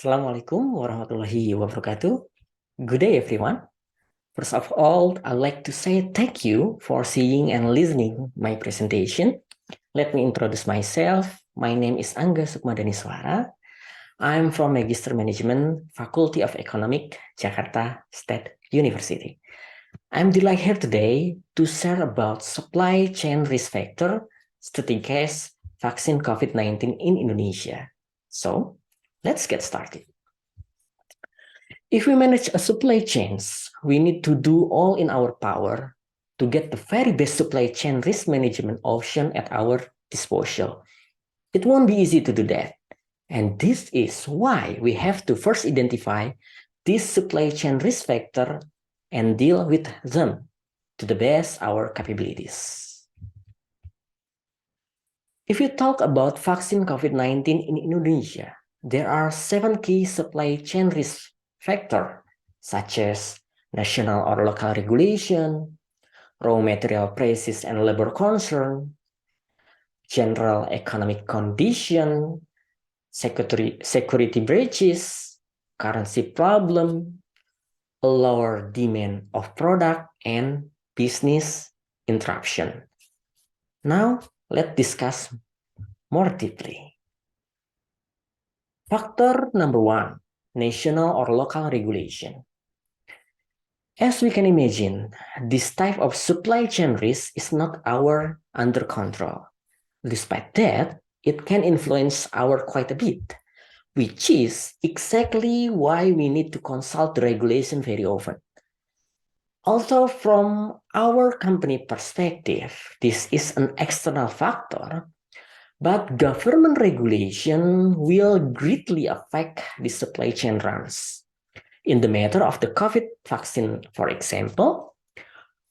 Assalamualaikum warahmatullahi wabarakatuh. Good day, everyone. First of all, I'd like to say thank you for seeing and listening my presentation. Let me introduce myself. My name is Angga Dhaniswara. I'm from Magister Management, Faculty of Economic, Jakarta State University. I'm delighted here today to share about supply chain risk factor study case vaccine COVID-19 in Indonesia. So, let's get started. If we manage a supply chains, we need to do all in our power to get the very best supply chain risk management option at our disposal. It won't be easy to do that. And this is why we have to first identify this supply chain risk factor and deal with them to the best our capabilities. If you talk about vaccine COVID-19 in Indonesia, there are 7 key supply chain risk factors, such as national or local regulation, raw material prices and labor concern, general economic condition, security breaches, currency problem, a lower demand of product, and business interruption. Now, let's discuss more deeply. Factor number 1, national or local regulation. As we can imagine, this type of supply chain risk is not under control. Despite that, it can influence our quite a bit, which is exactly why we need to consult the regulation very often. Also, from our company perspective, this is an external factor, but government regulation will greatly affect the supply chain runs. In the matter of the COVID vaccine, for example,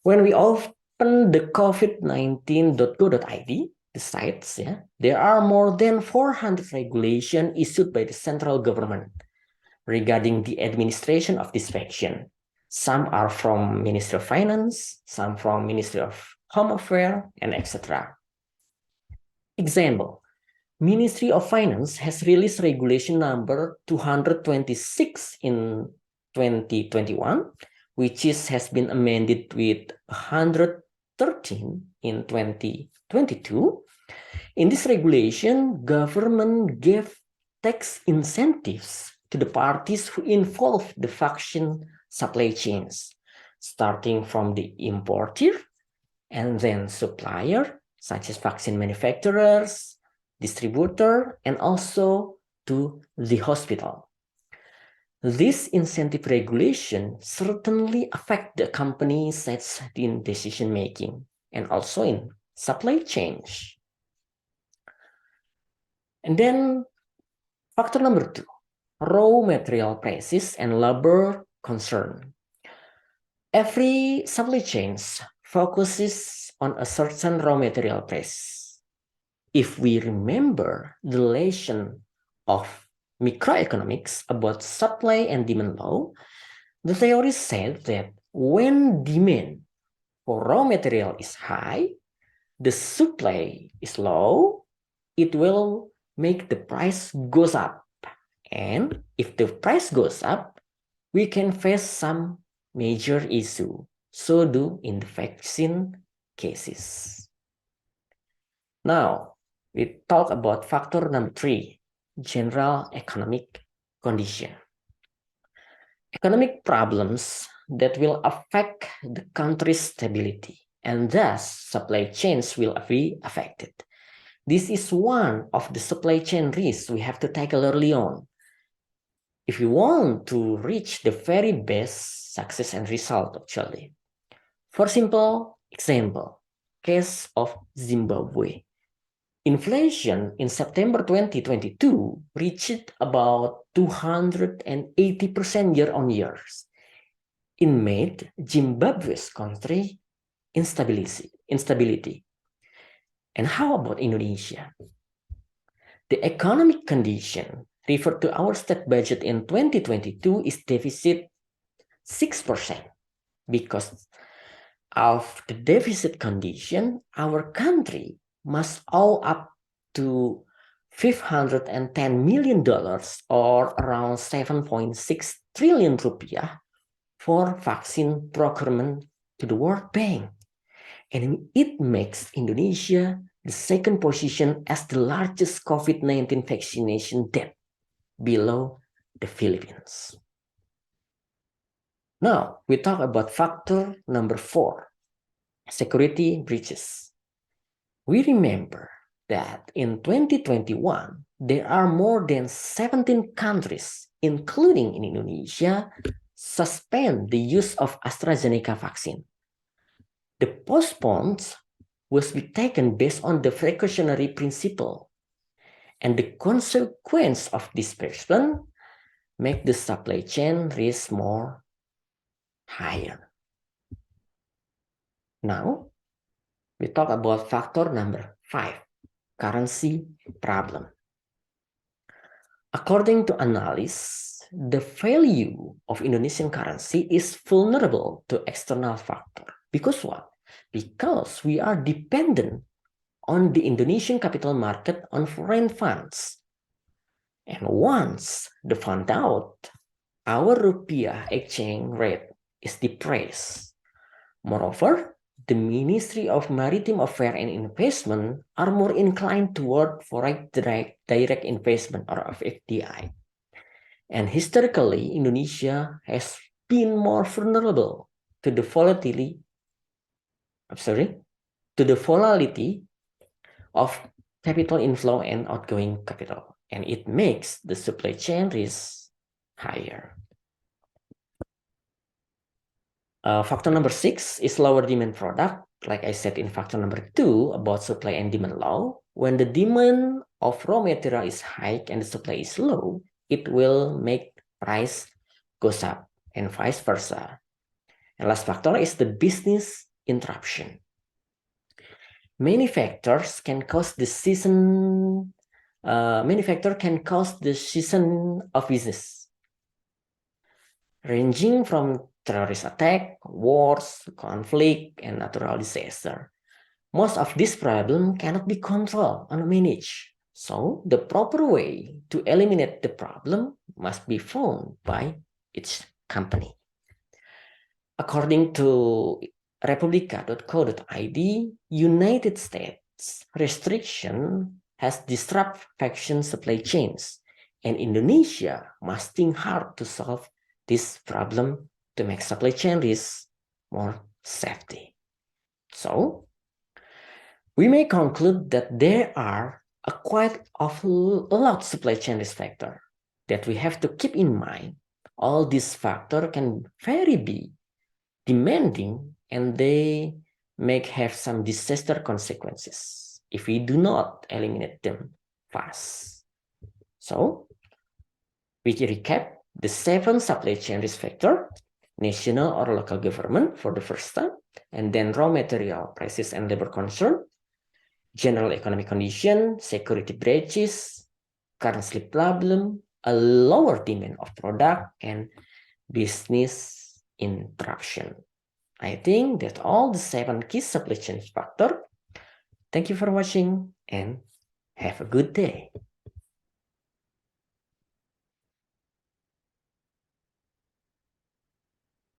when we open the covid19.go.id, the sites, there are more than 400 regulations issued by the central government regarding the administration of this vaccine. Some are from Ministry of Finance, some from Ministry of Home Affairs, and etc. Example, Ministry of Finance has released regulation number 226 in 2021, which has been amended with 113 in 2022. In this regulation, government gave tax incentives to the parties who involve the vaccine supply chains, starting from the importer and then supplier, such as vaccine manufacturers, distributor, and also to the hospital. This incentive regulation certainly affect the company's in decision making and also in supply chain. And then factor number 2, raw material prices and labor concern. Every supply chain focuses on a certain raw material price. If we remember the relation of microeconomics about supply and demand law, the theory said that when demand for raw material is high, the supply is low, it will make the price goes up. And if the price goes up, we can face some major issue. So do in the vaccine cases. Now, we talk about factor number 3, general economic condition. Economic problems that will affect the country's stability, and thus supply chains will be affected. This is one of the supply chain risks we have to tackle early on. If we want to reach the very best success and result, actually. For simple example, case of Zimbabwe. Inflation in September 2022 reached about 280% year on year. It made Zimbabwe's country instability. And how about Indonesia? The economic condition referred to our state budget in 2022 is deficit 6%. Because of the deficit condition, our country must owe up to $510 million or around 7.6 trillion rupiah for vaccine procurement to the World Bank. And it makes Indonesia the second position as the largest COVID-19 vaccination debt, below the Philippines. Now, we talk about factor number 4, security breaches. We remember that in 2021, there are more than 17 countries, including in Indonesia, suspend the use of AstraZeneca vaccine. The postpones was be taken based on the precautionary principle, and the consequence of this postponement make the supply chain risk more higher. Now, we talk about factor number 5, currency problem. According to analysts, the value of Indonesian currency is vulnerable to external factor. Because what? Because we are dependent on the Indonesian capital market on foreign funds. And once the fund out, our rupiah exchange rate is depressed. Moreover, the Ministry of Maritime Affairs and Investment are more inclined toward foreign direct investment or FDI. And historically, Indonesia has been more vulnerable to the volatility of capital inflow and outgoing capital, and it makes the supply chain risk higher. Factor number 6 is lower demand product. Like I said in factor number 2 about supply and demand low, when the demand of raw material is high and the supply is low, it will make price goes up and vice versa. And last factor is the business interruption. Many factors can cause the season of business, ranging from terrorist attack, wars, conflict, and natural disaster. Most of this problem cannot be controlled or managed. So the proper way to eliminate the problem must be found by each company. According to republica.co.id, United States restriction has disrupted vaccine supply chains, and Indonesia must think hard to solve this problem to make supply chain risk more safety. So, we may conclude that there are quite a lot supply chain risk factors that we have to keep in mind. All these factors can be demanding, and they may have some disaster consequences if we do not eliminate them fast. So, we recap the 7 supply chain risk factors: national or local government for the first time, and then raw material prices and labor concern, general economic condition, security breaches, currency problem, a lower demand of product, and business interruption. I think that all the 7 key supply chain factors. Thank you for watching and have a good day.